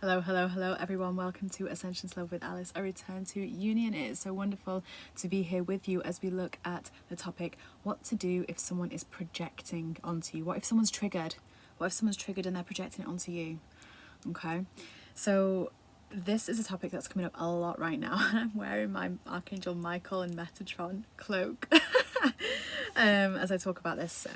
Hello, hello, hello everyone. Welcome to Ascension Love with Alice. A return to union. It is so wonderful to be here with you as we look at the topic, what to do if someone is projecting onto you. What if someone's triggered? What if someone's triggered and they're projecting it onto you? Okay, so this is a topic that's coming up a lot right now. I'm wearing my Archangel Michael and Metatron cloak as I talk about this.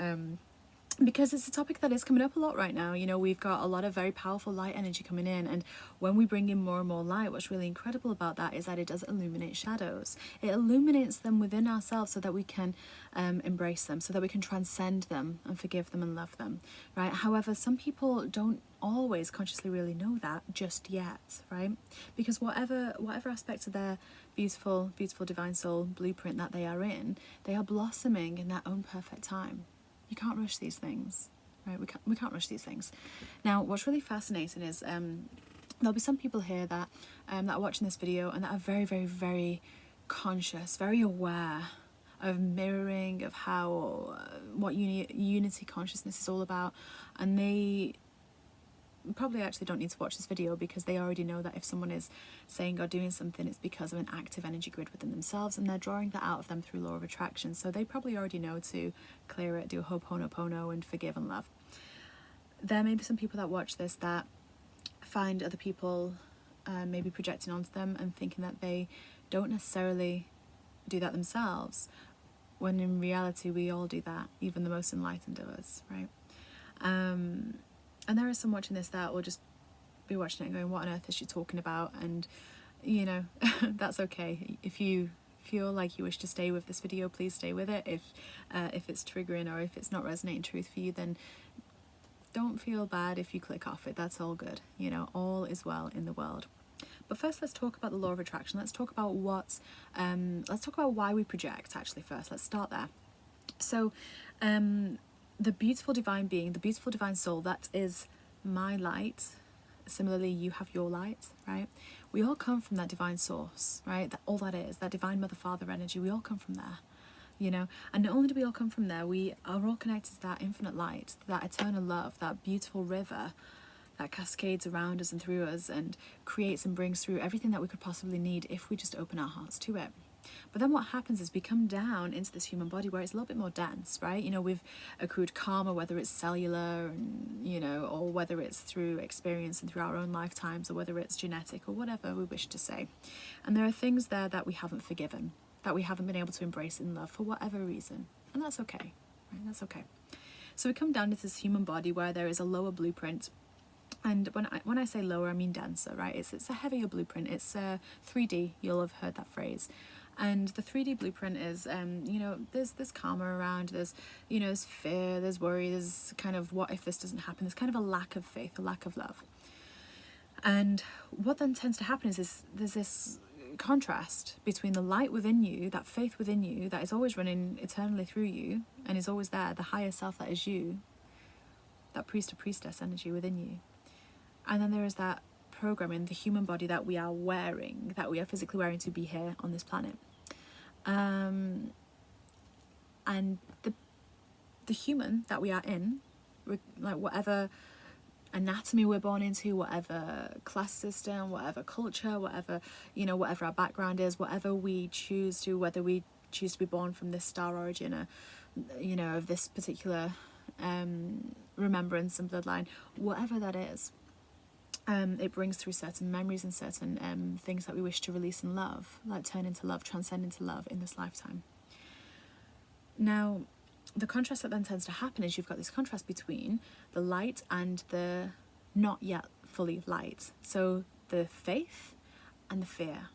Because it's a topic that is coming up a lot right now. You know, we've got a lot of very powerful light energy coming in, and when we bring in more and more light, what's really incredible about that is that it does illuminate shadows. It illuminates them within ourselves so that we can embrace them, so that we can transcend them and forgive them and love them, right? However, some people don't always consciously really know that just yet, right? Because whatever aspect of their beautiful divine soul blueprint that they are in, they are blossoming in their own perfect time. You can't rush these things, right? We can't rush these things. Now, what's really fascinating is there'll be some people here that that are watching this video and that are very, very, very conscious, very aware of mirroring, of how what unity consciousness is all about, and they probably actually don't need to watch this video because they already know that if someone is saying or doing something, it's because of an active energy grid within themselves, and they're drawing that out of them through law of attraction. So they probably already know to clear it, do ho'oponopono, and forgive and love. There may be some people that watch this that find other people maybe projecting onto them and thinking that they don't necessarily do that themselves, when in reality we all do that, even the most enlightened of us, right? And there are some watching this that will just be watching it and going, what on earth is she talking about? And, you know, that's okay. If you feel like you wish to stay with this video, please stay with it. If it's triggering or if it's not resonating truth for you, then don't feel bad if you click off it. That's all good. You know, all is well in the world. But first, let's talk about the law of attraction. Let's talk about let's talk about why we project, actually, first. Let's start there. So, the beautiful divine being, the beautiful divine soul, that is my light. Similarly, you have your light, right? We all come from that divine source, right? That all that is, that divine mother father energy, we all come from there, you know? And not only do we all come from there, we are all connected to that infinite light, that eternal love, that beautiful river that cascades around us and through us and creates and brings through everything that we could possibly need if we just open our hearts to it. But then what happens is we come down into this human body where it's a little bit more dense, right? You know, we've accrued karma, whether it's cellular, and, you know, or whether it's through experience and through our own lifetimes, or whether it's genetic or whatever we wish to say. And there are things there that we haven't forgiven, that we haven't been able to embrace in love for whatever reason. And that's okay, right? That's okay. So we come down to this human body where there is a lower blueprint. And when I say lower, I mean denser, right? It's a heavier blueprint. It's 3D. You'll have heard that phrase. And the 3D blueprint is, you know, there's karma around, there's, you know, there's fear, there's worry, there's kind of what if this doesn't happen, there's kind of a lack of faith, a lack of love. And what then tends to happen is there's this contrast between the light within you, that faith within you, that is always running eternally through you and is always there, the higher self that is you, that priest or priestess energy within you. And then there is that programming, the human body that we are wearing, that we are physically wearing to be here on this planet. And the human that we are in, like whatever anatomy we're born into, whatever class system, whatever culture, whatever, you know, whatever our background is, whatever we choose to, whether we choose to be born from this star origin or, you know, of this particular remembrance and bloodline, whatever that is. It brings through certain memories and certain things that we wish to release and love, like turn into love, transcend into love in this lifetime. Now, the contrast that then tends to happen is you've got this contrast between the light and the not yet fully light. So the faith and the fear,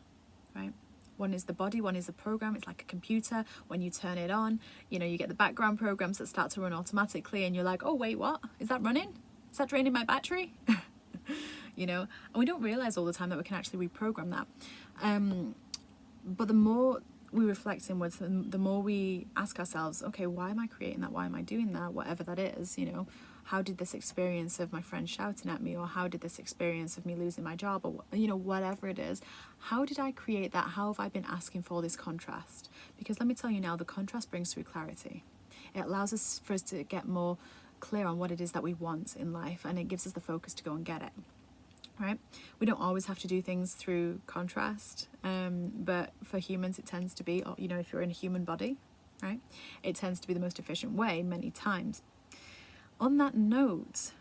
right? One is the body, one is the program. It's like a computer. When you turn it on, you know, you get the background programs that start to run automatically and you're like, oh, wait, what? Is that running? Is that draining my battery? You know, and we don't realize all the time that we can actually reprogram that. But the more we reflect inwards, the more we ask ourselves, okay, why am I creating that? Why am I doing that? Whatever that is, you know, how did this experience of my friend shouting at me, or how did this experience of me losing my job, or, you know, whatever it is, how did I create that? How have I been asking for this contrast? Because let me tell you now, the contrast brings through clarity. It allows us for us to get more clear on what it is that we want in life, and it gives us the focus to go and get it. right? We don't always have to do things through contrast, but for humans it tends to be, you know, if you're in a human body, right, it tends to be the most efficient way many times. On that note,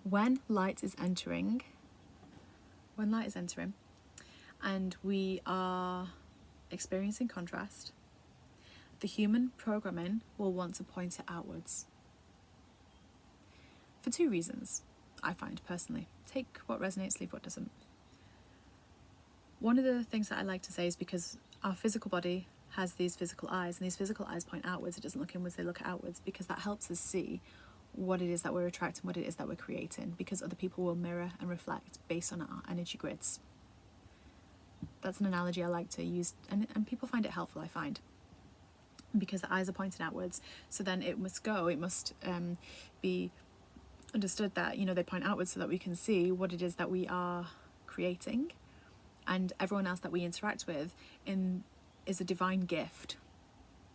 when light is entering and we are experiencing contrast, the human programming will want to point it outwards. For two reasons, I find personally. Take what resonates, leave what doesn't. One of the things that I like to say is because our physical body has these physical eyes, and these physical eyes point outwards. It doesn't look inwards, they look outwards, because that helps us see what it is that we're attracting, what it is that we're creating, because other people will mirror and reflect based on our energy grids. That's an analogy I like to use, and people find it helpful, I find, because the eyes are pointing outwards. So then it must be understood that, you know, they point outwards so that we can see what it is that we are creating, and everyone else that we interact with is a divine gift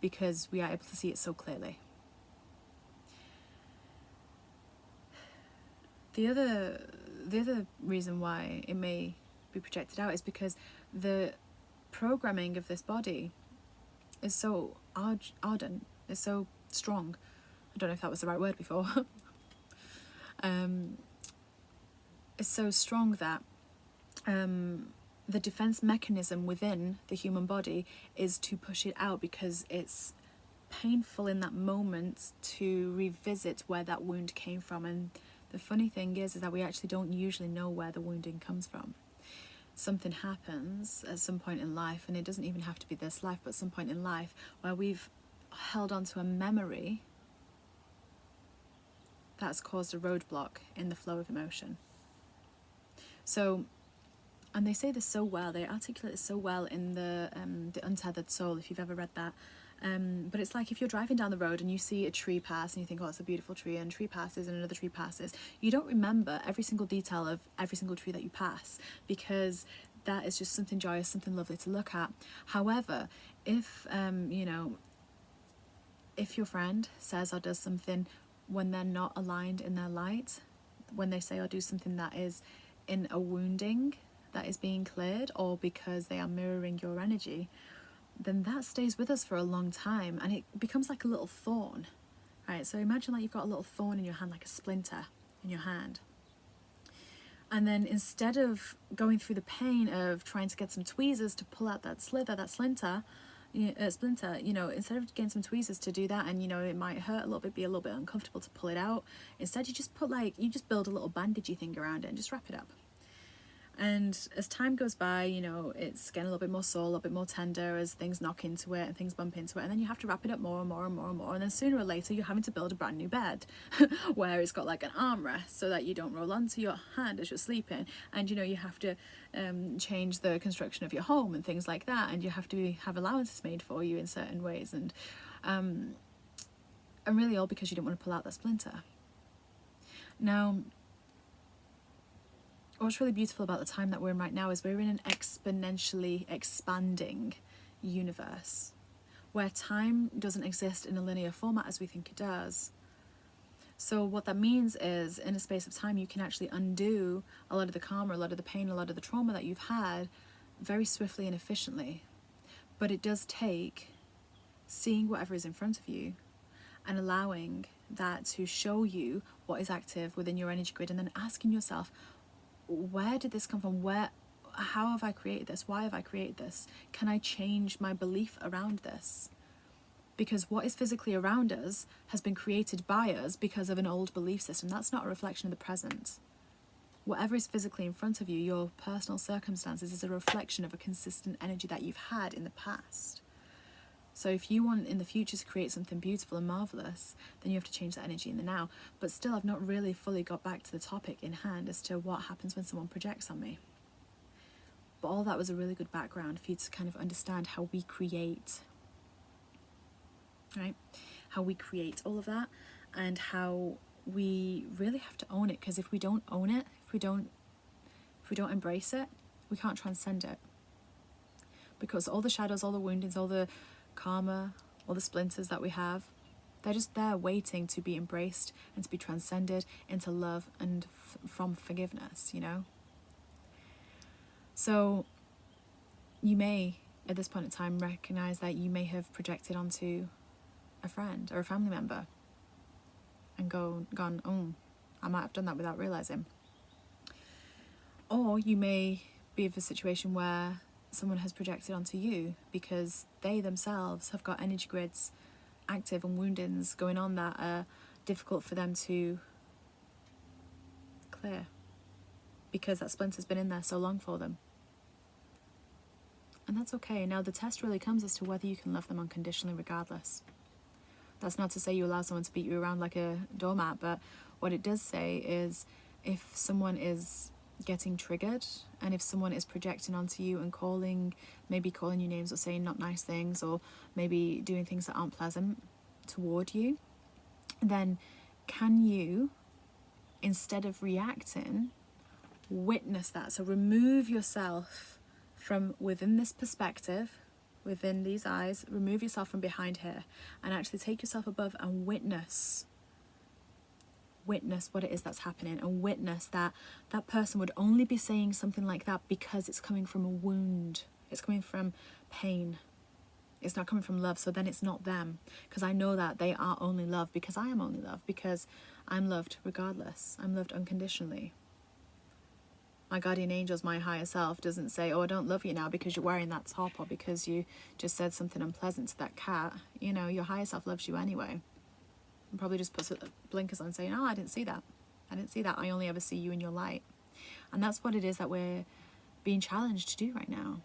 because we are able to see it so clearly. The other reason why it may be projected out is because the programming of this body is so ardent, is so strong. I don't know if that was the right word before. It's so strong that the defense mechanism within the human body is to push it out, because it's painful in that moment to revisit where that wound came from. And the funny thing is that we actually don't usually know where the wounding comes from. Something happens at some point in life, and it doesn't even have to be this life, but some point in life where we've held on to a memory that's caused a roadblock in the flow of emotion. So, and they say this so well, they articulate this so well in the Untethered Soul, if you've ever read that. But it's like if you're driving down the road and you see a tree pass and you think, oh, it's a beautiful tree, and a tree passes and another tree passes. You don't remember every single detail of every single tree that you pass, because that is just something joyous, something lovely to look at. However, if if your friend says or does something when they're not aligned in their light, when they say or do something that is in a wounding that is being cleared, or because they are mirroring your energy, then that stays with us for a long time, and it becomes like a little thorn, right? So imagine like you've got a little thorn in your hand, like a splinter in your hand. And then instead of going through the pain of trying to get some tweezers to pull out that splinter, instead of getting some tweezers to do that, and it might hurt a little bit, be a little bit uncomfortable to pull it out, instead you just build a little bandagey thing around it and just wrap it up. And as time goes by, it's getting a little bit more sore, a little bit more tender as things knock into it and things bump into it. And then you have to wrap it up more and more and more and more. And then sooner or later, you're having to build a brand new bed where it's got like an armrest so that you don't roll onto your hand as you're sleeping. And, you have to change the construction of your home and things like that. And you have to have allowances made for you in certain ways. And really all because you don't want to pull out that splinter. Now, what's really beautiful about the time that we're in right now is we're in an exponentially expanding universe where time doesn't exist in a linear format as we think it does. So what that means is, in a space of time, you can actually undo a lot of the karma, a lot of the pain, a lot of the trauma that you've had very swiftly and efficiently. But it does take seeing whatever is in front of you and allowing that to show you what is active within your energy grid, and then asking yourself, where did this come from? How have I created this? Why have I created this? Can I change my belief around this? Because what is physically around us has been created by us because of an old belief system. That's not a reflection of the present. Whatever is physically in front of you, your personal circumstances, is a reflection of a consistent energy that you've had in the past. So if you want in the future to create something beautiful and marvellous, then you have to change that energy in the now. But still, I've not really fully got back to the topic in hand as to what happens when someone projects on me. But all that was a really good background for you to kind of understand how we create, right? How we create all of that, and how we really have to own it. Because if we don't own it, if we don't embrace it, we can't transcend it. Because all the shadows, all the woundings, all the karma, all the splinters that we have, They're just there waiting to be embraced and to be transcended into love and from forgiveness, you know? So you may, at this point in time, recognize that you may have projected onto a friend or a family member and gone, oh, I might have done that without realizing. Or you may be of a situation where someone has projected onto you because they themselves have got energy grids active and woundings going on that are difficult for them to clear because that splinter's been in there so long for them. And that's okay. Now the test really comes as to whether you can love them unconditionally regardless. That's not to say you allow someone to beat you around like a doormat, but what it does say is if someone is getting triggered and if someone is projecting onto you and maybe calling you names or saying not nice things or maybe doing things that aren't pleasant toward you, then can you, instead of reacting, witness that? So remove yourself from within this perspective, within these eyes, remove yourself from behind here and actually take yourself above and witness what it is that's happening, and witness that that person would only be saying something like that because it's coming from a wound, it's coming from pain, it's not coming from love. So then it's not them, because I know that they are only love because I am only love, because I'm loved regardless, I'm loved unconditionally. My guardian angels, my higher self, doesn't say, oh, I don't love you now because you're wearing that top or because you just said something unpleasant to that cat. You know, your higher self loves you anyway. And probably just puts blinkers on saying, oh, I didn't see that. I only ever see you in your light. And that's what it is that we're being challenged to do right now.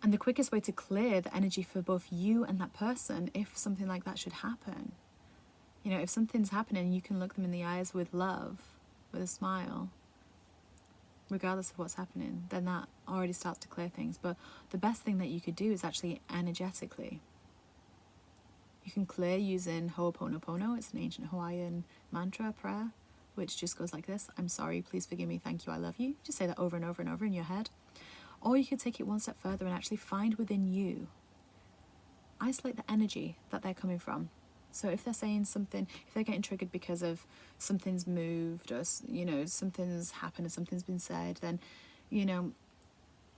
And the quickest way to clear the energy for both you and that person, if something like that should happen, you know, if something's happening, you can look them in the eyes with love, with a smile, regardless of what's happening, then that already starts to clear things. But the best thing that you could do is actually energetically. You can clear using Ho'oponopono. It's an ancient Hawaiian mantra prayer, which just goes like this: I'm sorry, please forgive me, thank you, I love you. Just say that over and over and over in your head. Or you could take it one step further and actually find within you, isolate the energy that they're coming from. So if they're saying something, if they're getting triggered because of something's moved or, you know, something's happened or something's been said, then, you know,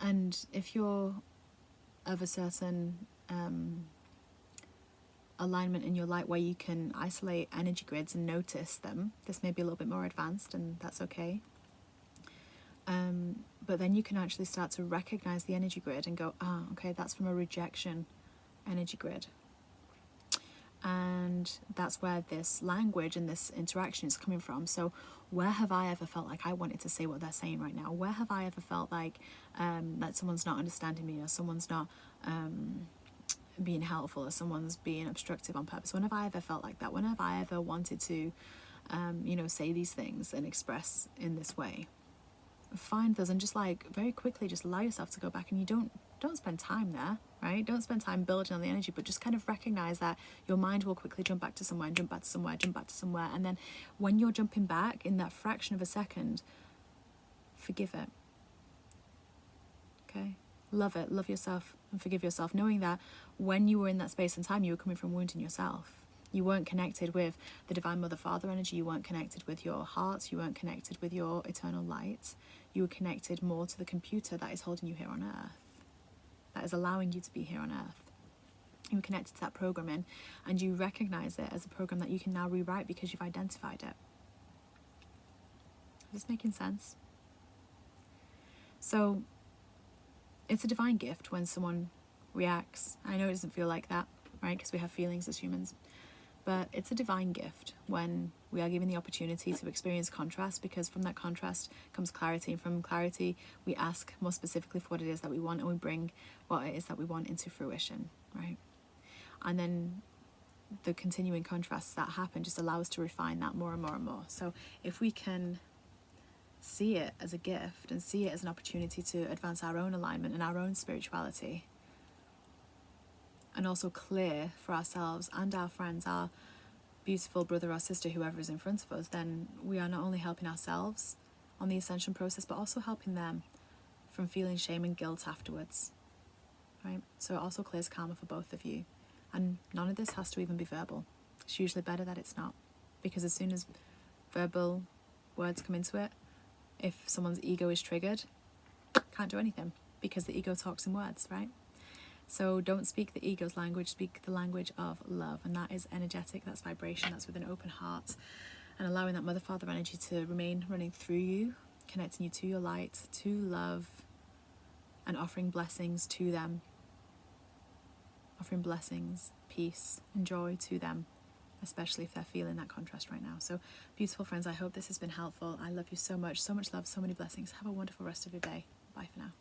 and if you're of a certain alignment in your light where you can isolate energy grids and notice them, this may be a little bit more advanced and that's okay. But then you can actually start to recognize the energy grid and go, okay, that's from a rejection energy grid. And that's where this language and this interaction is coming from. So where have I ever felt like I wanted to say what they're saying right now? Where have I ever felt like that someone's not understanding me, or someone's not being helpful, or someone's being obstructive on purpose? When have I ever felt like that? When have I ever wanted to say these things and express in this way? Find those and just like very quickly just allow yourself to go back, and you don't spend time there, right? Don't spend time building on the energy, but just kind of recognize that your mind will quickly jump back to somewhere and jump back to somewhere, jump back to somewhere. And then when you're jumping back in that fraction of a second, forgive it. Okay? Love it. Love yourself and forgive yourself, knowing that when you were in that space and time, you were coming from wounding yourself. You weren't connected with the Divine Mother Father energy. You weren't connected with your heart. You weren't connected with your eternal light. You were connected more to the computer that is holding you here on earth, that is allowing you to be here on earth. You were connected to that programming, and you recognize it as a program that you can now rewrite because you've identified it. Is this making sense? So it's a divine gift when someone reacts. I know it doesn't feel like that, right? Because we have feelings as humans. But it's a divine gift when we are given the opportunity to experience contrast, because from that contrast comes clarity, and from clarity we ask more specifically for what it is that we want, and we bring what it is that we want into fruition, right? And then the continuing contrasts that happen just allow us to refine that more and more and more. So if we can see it as a gift and see it as an opportunity to advance our own alignment and our own spirituality, and also clear for ourselves and our friends, our beautiful brother or sister, whoever is in front of us, then we are not only helping ourselves on the ascension process, but also helping them from feeling shame and guilt afterwards, right? So it also clears karma for both of you. And none of this has to even be verbal. It's usually better that it's not, because as soon as verbal words come into it, if someone's ego is triggered, can't do anything, because the ego talks in words, right? So don't speak the ego's language, speak the language of love, and that is energetic, that's vibration, that's with an open heart, and allowing that Mother Father energy to remain running through you, connecting you to your light, to love, and offering blessings to them, offering blessings, peace, and joy to them, especially if they're feeling that contrast right now. So beautiful friends, I hope this has been helpful. I love you so much love, so many blessings. Have a wonderful rest of your day. Bye for now.